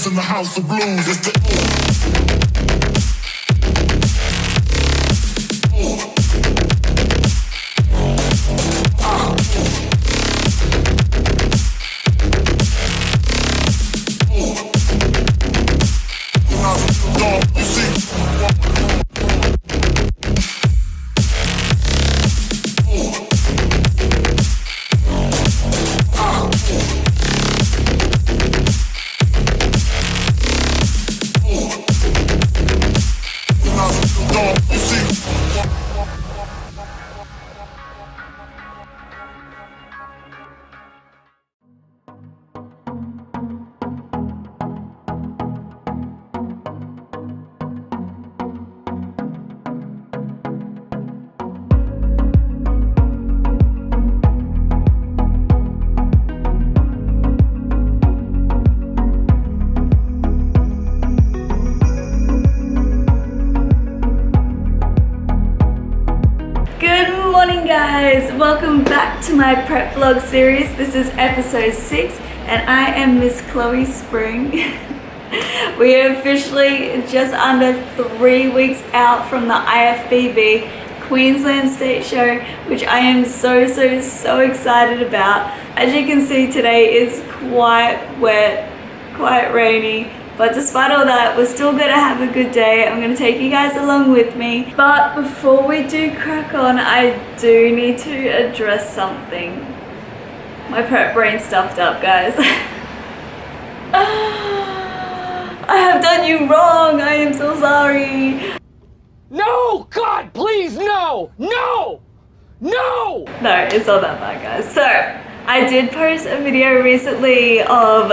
In the house of blues, it's the guys, welcome back to my prep vlog series. This is episode 6 and I am Miss Chloe Spring. We are officially just under 3 weeks out from the IFBB Queensland State Show, which I am so excited about. As you can see, today is quite wet, quite rainy. But despite all that, we're still gonna have a good day. I'm gonna take you guys along with me. But before we do crack on, I do need to address something. My prep brain stuffed up, guys. I have done you wrong. I am so sorry. No, God, please, no, no, no. No, it's not that bad, guys. So, I did post a video recently of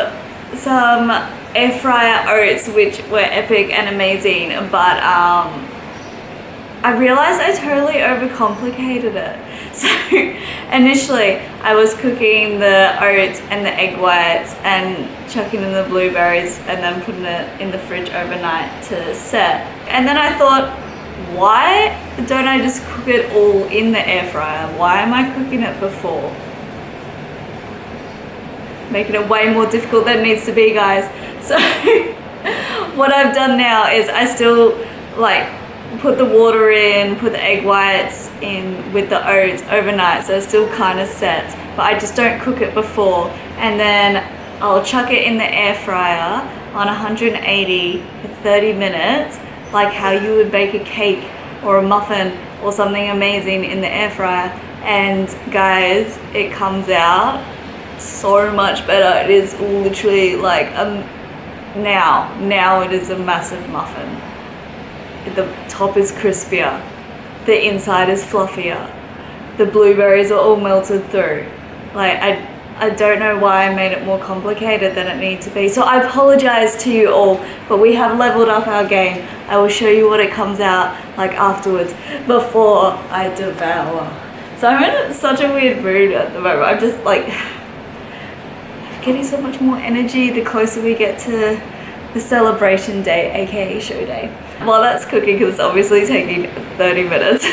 some air fryer oats, which were epic and amazing, but I realized I totally overcomplicated it. So initially I was cooking the oats and the egg whites and chucking in the blueberries and then putting it in the fridge overnight to set. And then I thought, why don't I just cook it all in the air fryer? Why am I cooking it before? Making it way more difficult than it needs to be, guys. So what I've done now is I still like put the water in, put the egg whites in with the oats overnight, so it still kind of sets, but I just don't cook it before, and then I'll chuck it in the air fryer on 180 for 30 minutes, like how you would bake a cake or a muffin or something amazing in the air fryer. And guys, it comes out so much better. It is literally like now it is a massive muffin. The top is crispier, the inside is fluffier, the blueberries are all melted through. Like I don't know why I made it more complicated than it needed to be, so I apologize to you all, but we have leveled up our game. I will show you what it comes out like afterwards, before I devour. So I'm in such a weird mood at the moment. I'm just like getting so much more energy the closer we get to the celebration day, aka show day. While that's cooking, because it's obviously taking 30 minutes.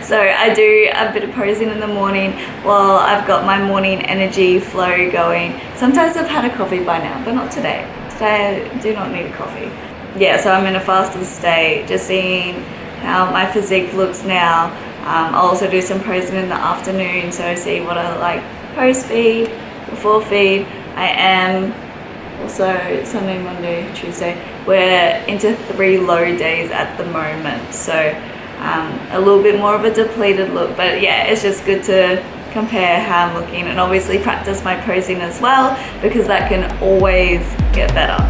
So I do a bit of posing in the morning while I've got my morning energy flow going. Sometimes I've had a coffee by now, but not today. Today I do not need a coffee. Yeah, so I'm in a fasted state, just seeing how my physique looks now. I'll also do some posing in the afternoon, so see what I like post feed, before feed. I am also Sunday, Monday, Tuesday. We're into 3 low days at the moment, so a little bit more of a depleted look, but yeah, it's just good to compare how I'm looking and obviously practice my posing as well, because that can always get better.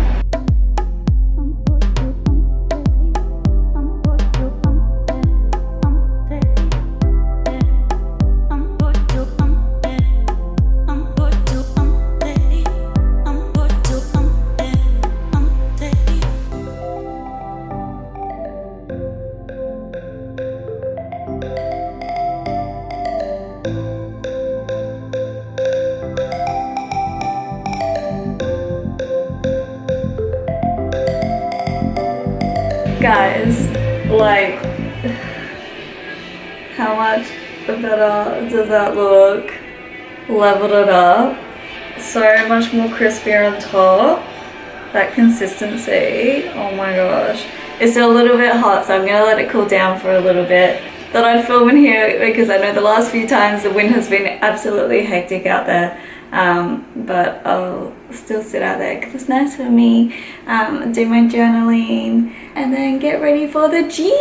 guys, like, how much better does that look? Leveled it up. So much more crispier on top. That consistency, oh my gosh. It's still a little bit hot, so I'm gonna let it cool down for a little bit. Thought I'd film in here because I know the last few times the wind has been absolutely hectic out there. But I'll still sit out there because it's nice for me. Do my journaling and then get ready for the gym.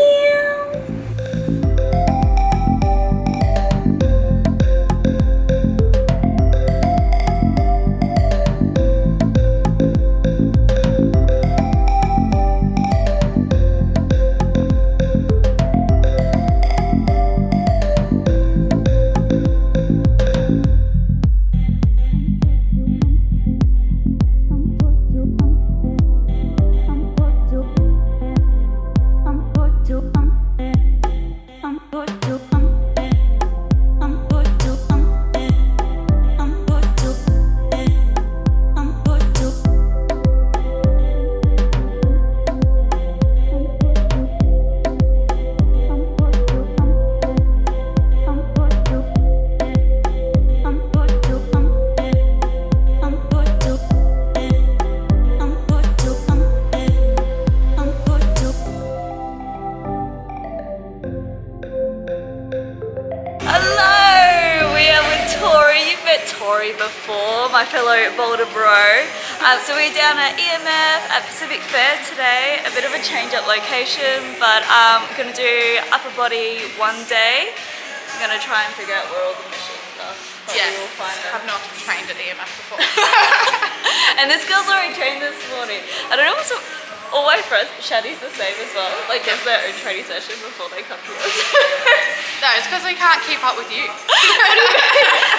Before, my fellow Boulder bro. So we're down at EMF at Pacific Fair today. A bit of a change at location, but I'm gonna do upper body one day. I'm gonna try and figure out where all the machines are. Yes, I've not trained at EMF before. And this girl's already trained this morning. I don't know what's all my friends, Shaddy's the same as well. Like, gets their own training session before they come to us. No, it's because we can't keep up with you.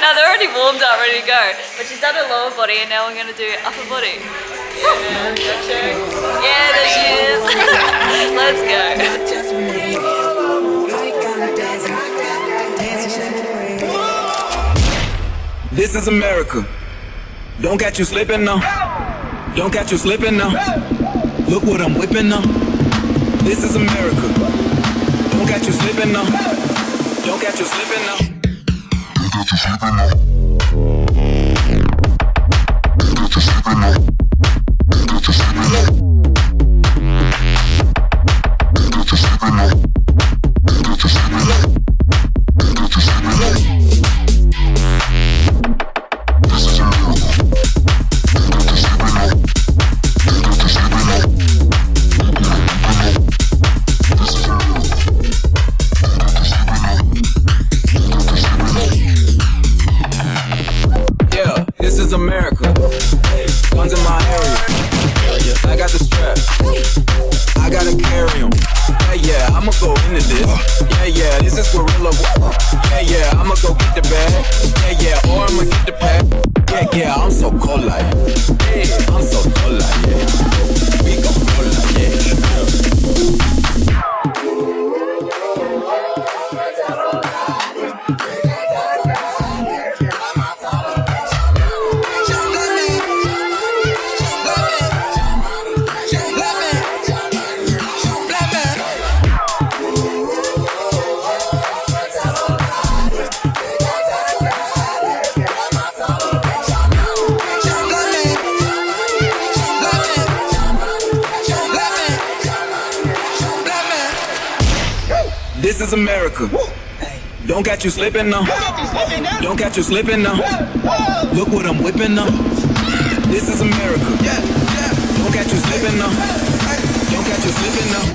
No, they're already warmed up, ready to go. But she's done her lower body and now we're going to do upper body. Yeah, gotcha. Yeah, there she is. Let's go. This is America. Don't catch you slipping now. Don't catch you slipping now. Look what I'm whipping now. This is America. Don't catch you slipping now. Don't catch you slipping now. Don't catch you slipping now. Don't catch you slipping now. Don't catch you slipping now. Don't catch you slipping now. Don't catch you slipping now. Don't catch you slipping now. This is America. Don't catch you slipping now. Don't catch you slipping now. This is America. Yeah, this is America. Guns in my area. I got the strap. I gotta carry 'em. Yeah, I'ma go into this. Yeah, this is gorilla. Yeah, I'ma go get the bag. Yeah, or I'ma get the pack. Yeah, I'm so cold like. Yeah, I'm so cold like. Yeah, we gon' go like yeah. This is America. Don't catch you slipping now. Don't catch you slipping now. Look what I'm whipping now. This is America. Don't catch you slipping now. Don't catch you slipping now.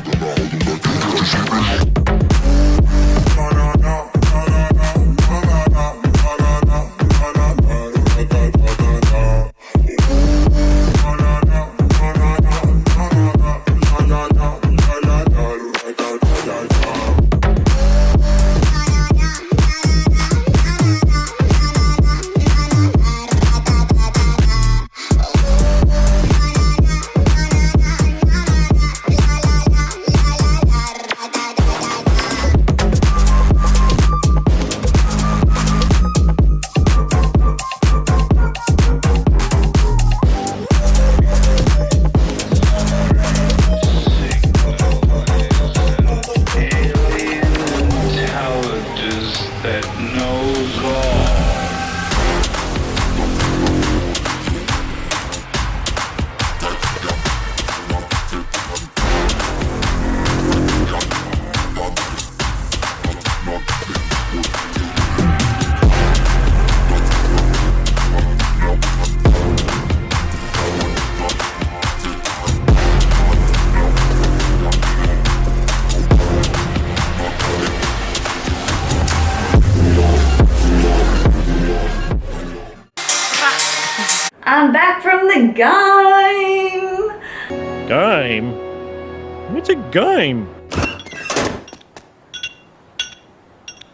I'm back from the game. Game? What's a game?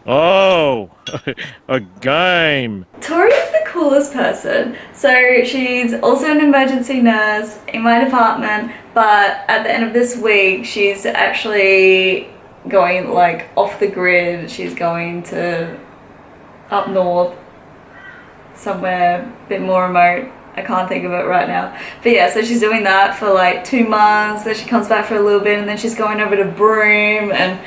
Oh, a game. Tori's the coolest person. So she's also an emergency nurse in my department, but at the end of this week, she's actually going like off the grid. She's going to up north, somewhere a bit more remote. I can't think of it right now. But yeah, so she's doing that for like 2 months, then she comes back for a little bit, and then she's going over to Broome and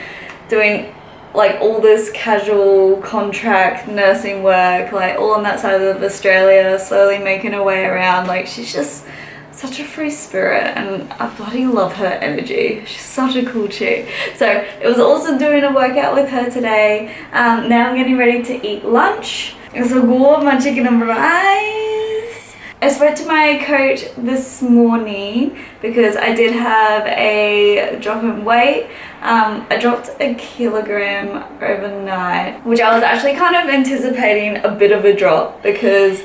doing like all this casual contract nursing work, like all on that side of Australia, slowly making her way around. Like she's just such a free spirit, and I bloody love her energy. She's such a cool chick. So it was awesome doing a workout with her today. Now I'm getting ready to eat lunch. So go my chicken and rice. I spoke to my coach this morning because I did have a drop in weight. I dropped 1 kilogram overnight, which I was actually kind of anticipating a bit of a drop because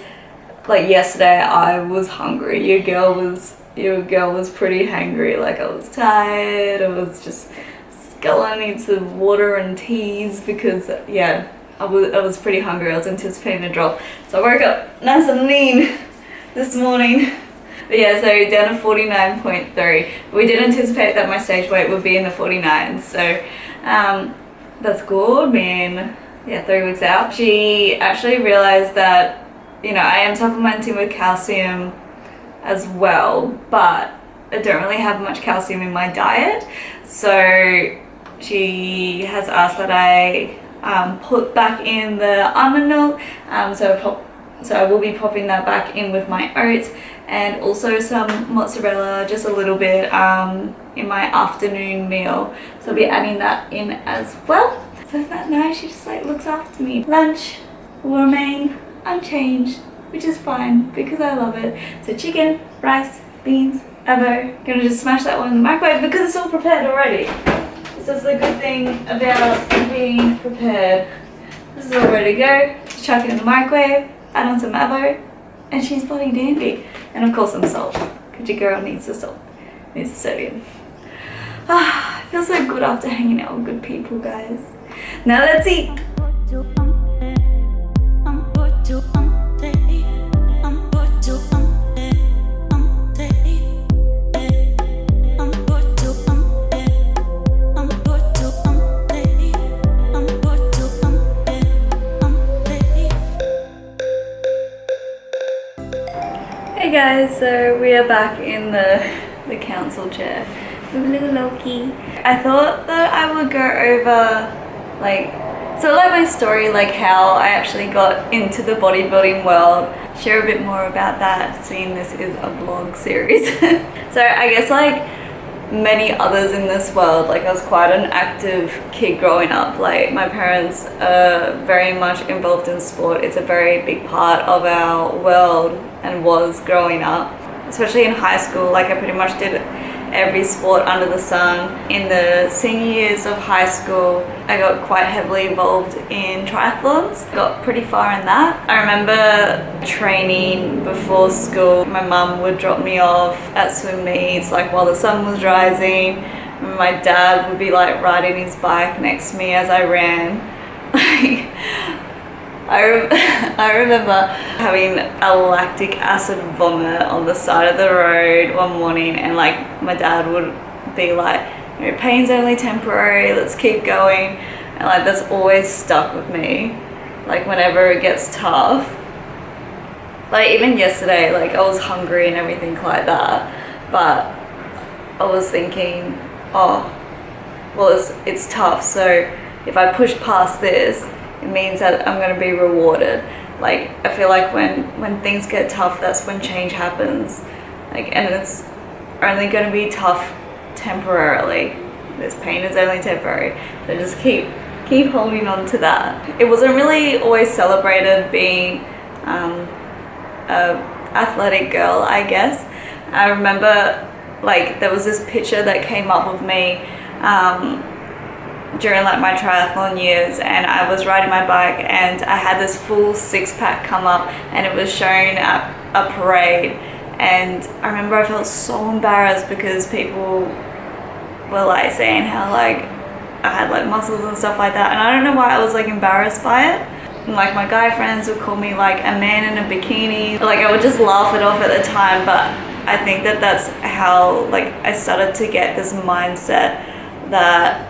like yesterday I was hungry. Your girl was pretty hangry. Like I was tired. I was just sculling into water and teas because yeah, I was pretty hungry. I was anticipating a drop. So I woke up nice and lean this morning. But yeah, so down to 49.3. We did anticipate that my stage weight would be in the 49s. So that's good, man. Yeah, 3 weeks out. She actually realized that, you know, I am supplementing with calcium as well, but I don't really have much calcium in my diet. So she has asked that I put back in the almond milk. So I will be popping that back in with my oats, and also some mozzarella, just a little bit in my afternoon meal. So I'll be adding that in as well. So isn't that nice? She just like looks after me. Lunch will remain unchanged, which is fine because I love it. So chicken, rice, beans, avo. Gonna just smash that one in the microwave because it's all prepared already. This is the good thing about being prepared. This is all ready to go. Just chuck it in the microwave, add on some avo, and she's bloody dandy. And of course some salt, because your girl needs the salt, needs the sodium. Ah, it feels so good after hanging out with good people, guys. Now let's eat. Hey guys, so we are back in the council chair with little Loki. I thought that I would go over like my story, like how I actually got into the bodybuilding world, share a bit more about that, seeing this is a vlog series. So I guess like many others in this world, like I was quite an active kid growing up. Like my parents are very much involved in sport. It's a very big part of our world and was growing up, especially in high school. Like I pretty much did every sport under the sun. In the senior years of high school, I got quite heavily involved in triathlons. Got pretty far in that. I remember training before school. My mum would drop me off at swim meets, like while the sun was rising. My dad would be like riding his bike next to me as I ran. I remember having a lactic acid vomit on the side of the road one morning, and like my dad would be like, you know, pain's only temporary, let's keep going. And like that's always stuck with me, like whenever it gets tough. Like even yesterday, like I was hungry and everything like that, but I was thinking, oh, well it's tough, so if I push past this, it means that I'm going to be rewarded. Like I feel like when things get tough, that's when change happens. Like, and it's only going to be tough temporarily. This pain is only temporary. So just keep holding on to that. It wasn't really always celebrated being a athletic girl, I guess. I remember like there was this picture that came up of me during like my triathlon years, and I was riding my bike and I had this full six-pack come up and it was shown at a parade, and I remember I felt so embarrassed because people were like saying how like I had like muscles and stuff like that, and I don't know why I was like embarrassed by it. And, like my guy friends would call me like a man in a bikini, like I would just laugh it off at the time, but I think that that's how like I started to get this mindset that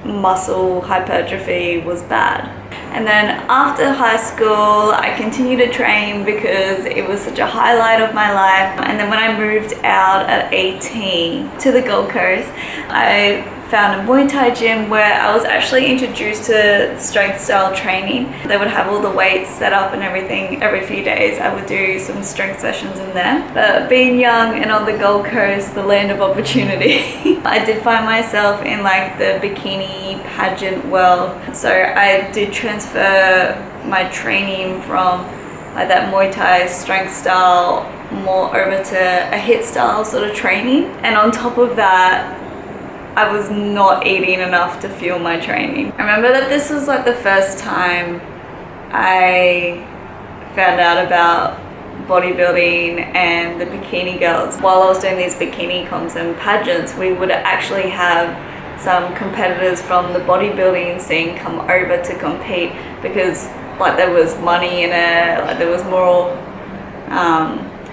muscle hypertrophy was bad. And then after high school I continued to train because it was such a highlight of my life. And then when I moved out at 18 to the Gold Coast, I found a Muay Thai gym where I was actually introduced to strength style training. They would have all the weights set up and everything. Every few days I would do some strength sessions in there. But being young and on the Gold Coast, the land of opportunity, I did find myself in like the bikini pageant world. So I did transfer my training from like that Muay Thai strength style more over to a HIIT style sort of training. And on top of that, I was not eating enough to fuel my training. I remember that this was like the first time I found out about bodybuilding and the bikini girls. While I was doing these bikini comps and pageants, we would actually have some competitors from the bodybuilding scene come over to compete because like there was money in it, like there was more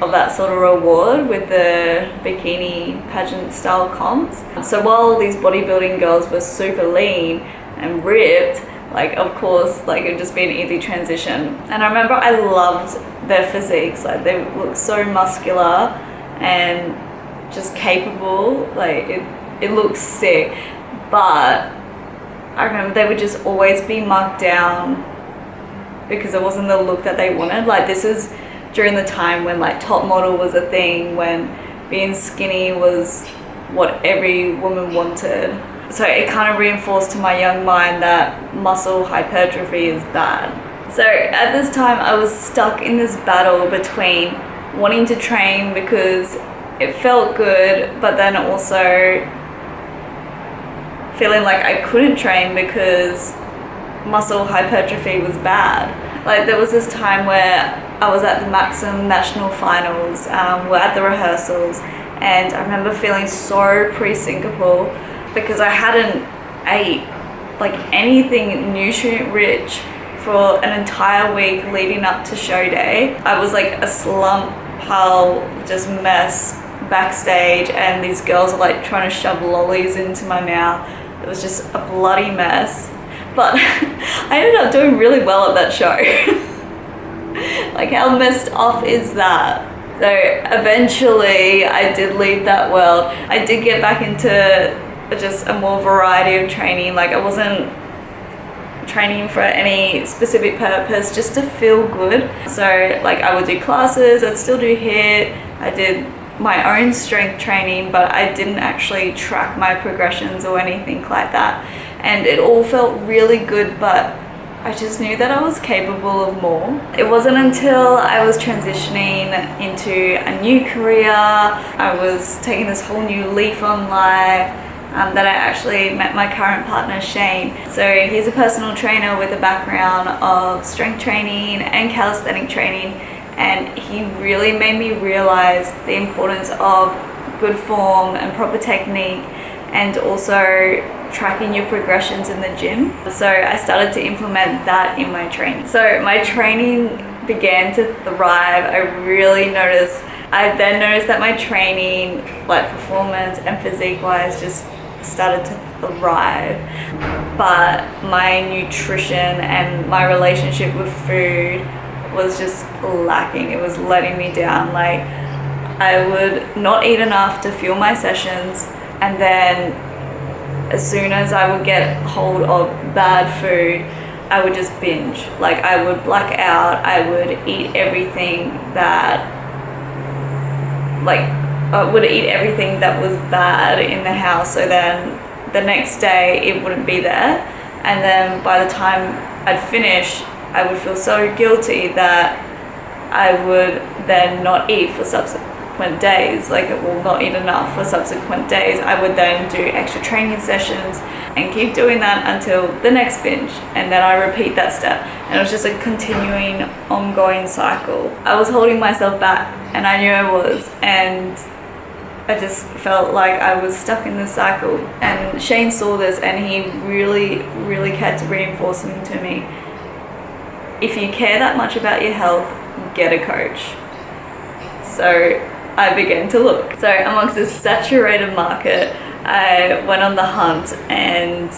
of that sort of reward with the bikini pageant style comps. So while these bodybuilding girls were super lean and ripped, like of course like it would just be an easy transition. And I remember I loved their physiques, like they looked so muscular and just capable, like it looked sick. But I remember they would just always be marked down because it wasn't the look that they wanted. Like this is during the time when like top model was a thing, when being skinny was what every woman wanted. So it kind of reinforced to my young mind that muscle hypertrophy is bad. So at this time I was stuck in this battle between wanting to train because it felt good, but then also feeling like I couldn't train because muscle hypertrophy was bad. Like there was this time where I was at the Maxim National Finals, we're at the rehearsals, and I remember feeling so pre-syncopal because I hadn't ate like anything nutrient rich for an entire week leading up to show day. I was like a slump pile, just mess backstage, and these girls are like trying to shove lollies into my mouth. It was just a bloody mess. But I ended up doing really well at that show. Like how messed off is that? So eventually I did leave that world. I did get back into just a more variety of training. Like I wasn't training for any specific purpose, just to feel good. So like I would do classes, I'd still do HIIT, I did my own strength training, but I didn't actually track my progressions or anything like that. And it all felt really good, but I just knew that I was capable of more. It wasn't until I was transitioning into a new career, I was taking this whole new leaf on life, that I actually met my current partner, Shane. So he's a personal trainer with a background of strength training and calisthenic training, and he really made me realize the importance of good form and proper technique, and also tracking your progressions in the gym. So I started to implement that in my training. So my training began to thrive. I then noticed that my training, like performance and physique wise, just started to thrive. But my nutrition and my relationship with food was just lacking. It was letting me down. Like I would not eat enough to fuel my sessions, and then as soon as I would get hold of bad food, I would just binge. Like I would black out, I would eat everything that was bad in the house, so then the next day it wouldn't be there. And then by the time I'd finish, I would feel so guilty that I would then not eat for subsequent days, like it will not eat enough for subsequent days, I would then do extra training sessions and keep doing that until the next binge, and then I repeat that step, and it was just a continuing ongoing cycle. I was holding myself back, and I knew I was, and I just felt like I was stuck in this cycle. And Shane saw this, and he really kept reinforcing to me, if you care that much about your health, get a coach. So I began to look. So amongst this saturated market, I went on the hunt, and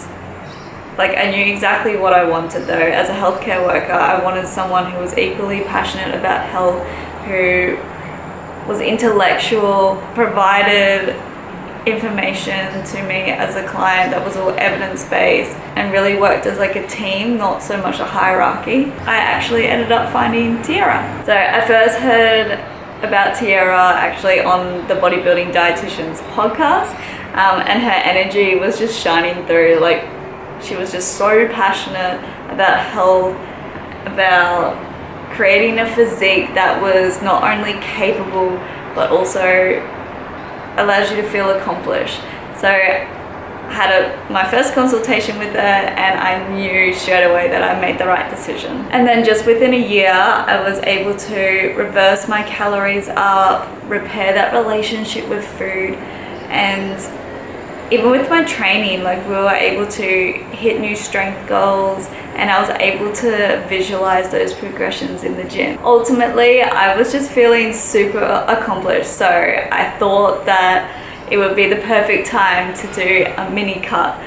like I knew exactly what I wanted though. As a healthcare worker, I wanted someone who was equally passionate about health, who was intellectual, provided information to me as a client that was all evidence-based, and really worked as like a team, not so much a hierarchy. I actually ended up finding Tiara. So I first heard about Tiara actually on the Bodybuilding Dietitians podcast, and her energy was just shining through. Like, she was just so passionate about health, about creating a physique that was not only capable but also allows you to feel accomplished. So I had my first consultation with her, and I knew straight away that I made the right decision. And then just within a year, I was able to reverse my calories up, repair that relationship with food, and even with my training, like we were able to hit new strength goals, and I was able to visualize those progressions in the gym. Ultimately, I was just feeling super accomplished, so I thought that it would be the perfect time to do a mini cut,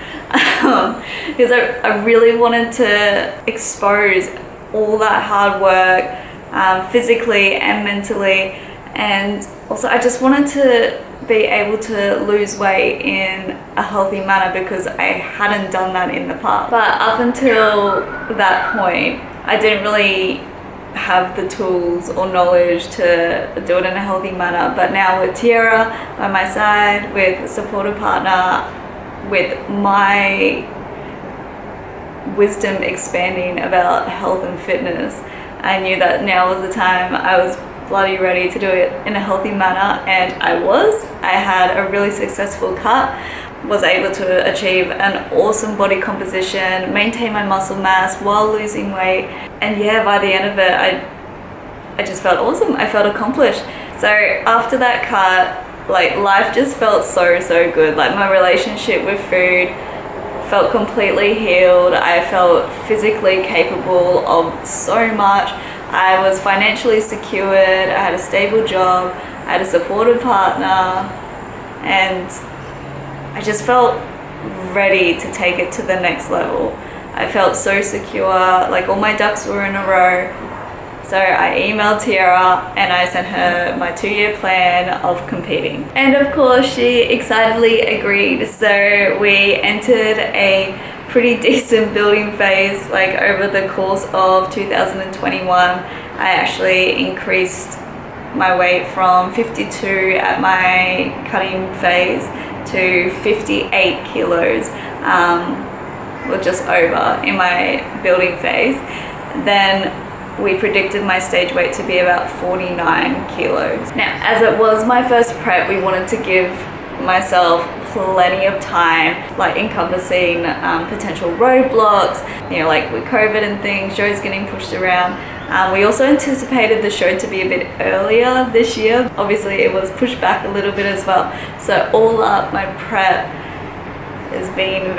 because I really wanted to expose all that hard work, physically and mentally, and also I just wanted to be able to lose weight in a healthy manner, because I hadn't done that in the past. But up until that point, I didn't really have the tools or knowledge to do it in a healthy manner. But now with Tiara by my side, with a supportive partner, with my wisdom expanding about health and fitness, I knew that now was the time. I was bloody ready to do it in a healthy manner, and I had a really successful cut, was able to achieve an awesome body composition, maintain my muscle mass while losing weight, and yeah, by the end of it, I just felt awesome. I felt accomplished. So after that cut, like, life just felt so good. Like, my relationship with food felt completely healed. I felt physically capable of so much. I was financially secured, I had a stable job, I had a supportive partner, and I just felt ready to take it to the next level. I felt so secure, like all my ducks were in a row. So I emailed Tiara and I sent her my 2-year plan of competing. And of course she excitedly agreed. So we entered a pretty decent building phase. Like, over the course of 2021, I actually increased my weight from 52 at my cutting phase to 58 kilos, or just over, in my building phase. Then we predicted my stage weight to be about 49 kilos. Now, as it was my first prep, we wanted to give myself plenty of time, like encompassing potential roadblocks, you know, like with COVID and things, shows getting pushed around. We also anticipated the show to be a bit earlier this year. Obviously it was pushed back a little bit as well. So all up, my prep has been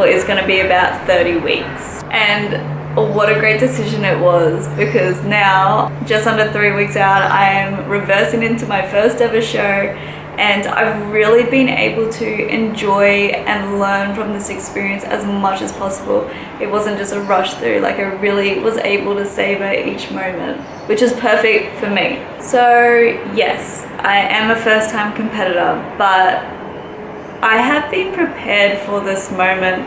is going to be about 30 weeks. And what a great decision it was, because now, just under 3 weeks out, I am reversing into my first ever show, and I've really been able to enjoy and learn from this experience as much as possible. It wasn't just a rush through, like I really was able to savor each moment, which is perfect for me. So yes, I am a first-time competitor, but I have been prepared for this moment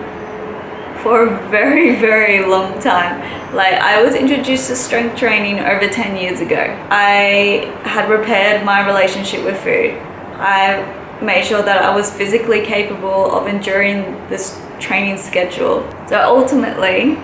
for a very long time. Like, I was introduced to strength training over 10 years ago. I had repaired my relationship with food. I made sure that I was physically capable of enduring this training schedule. So ultimately,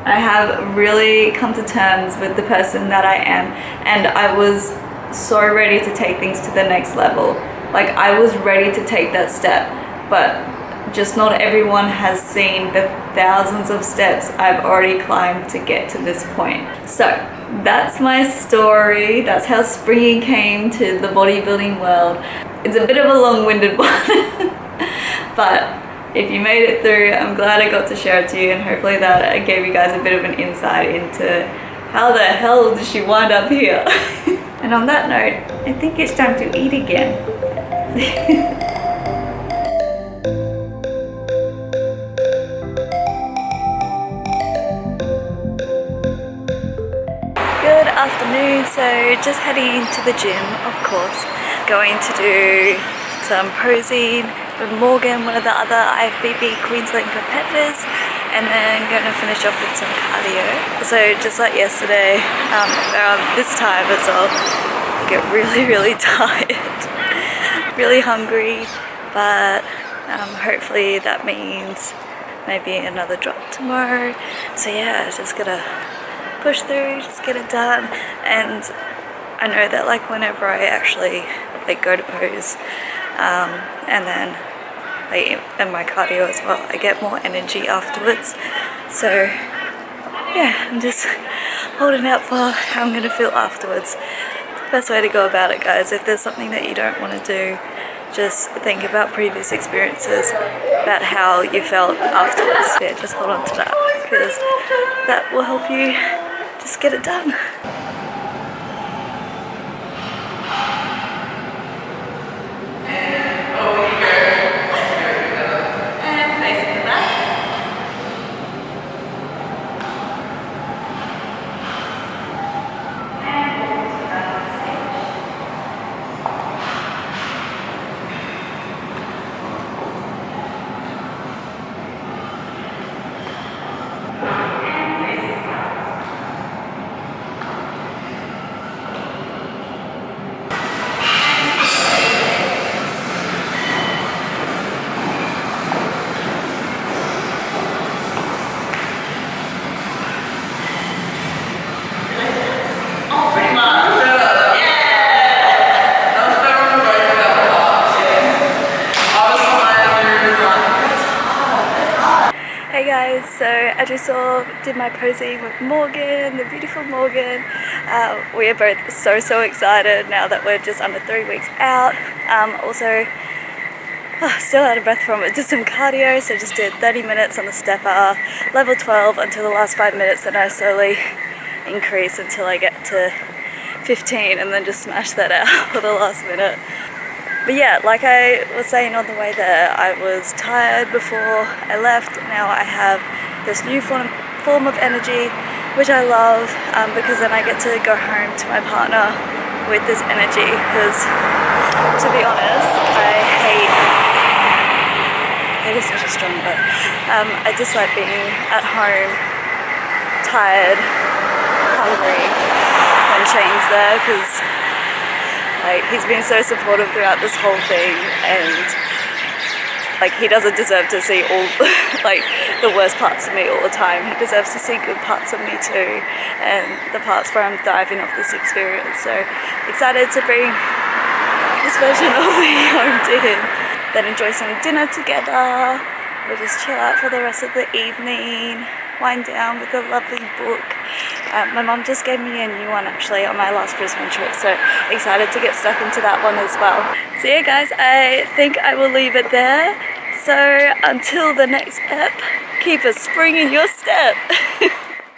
I have really come to terms with the person that I am, and I was so ready to take things to the next level. Like I was ready to take that step, but just not everyone has seen the thousands of steps I've already climbed to get to this point. So that's my story. That's how Springy came to the bodybuilding world. It's a bit of a long-winded one, but if you made it through, I'm glad I got to share it to you, and hopefully that gave you guys a bit of an insight into how the hell did she wind up here. And on that note, I think it's time to eat again. Good afternoon. So just heading into the gym, of course, going to do some posing with Morgan, one of the other IFBB Queensland competitors, and then going to finish off with some cardio. So just like yesterday, around this time as well, I get really tired, really hungry, but hopefully that means maybe another drop tomorrow. So yeah, just gonna push through, just get it done. And I know that like whenever I actually like go to pose and then like in my cardio as well, I get more energy afterwards. So yeah, I'm just holding out for how I'm gonna feel afterwards. Best way to go about it, guys, if there's something that you don't want to do, just think about previous experiences, about how you felt afterwards. Yeah, just hold on to that, because that will help you just get it done. And facing the back. Hey guys, so as you saw, did my posing with Morgan, the beautiful Morgan. We are both so excited now that we're just under 3 weeks out. Also, still out of breath from it, just some cardio, so just did 30 minutes on the stepper, level 12 until the last 5 minutes, and I slowly increase until I get to 15 and then just smash that out for the last minute. But yeah, like I was saying on the way there, I was tired before I left. Now I have this new form of energy, which I love, because then I get to go home to my partner with this energy, because to be honest, hate is such a strong word. I dislike being at home, tired, hungry, when Shane's there, because like he's been so supportive throughout this whole thing, and like he doesn't deserve to see all like the worst parts of me all the time. He deserves to see good parts of me too, and the parts where I'm thriving off this experience. So excited to bring this version of me home to him. Then enjoy some dinner together. We'll just chill out for the rest of the evening, wind down with a lovely book. My mum just gave me a new one actually on my last Brisbane trip, so excited to get stuck into that one as well. So yeah guys, I think I will leave it there. So until the next ep, keep a spring in your step.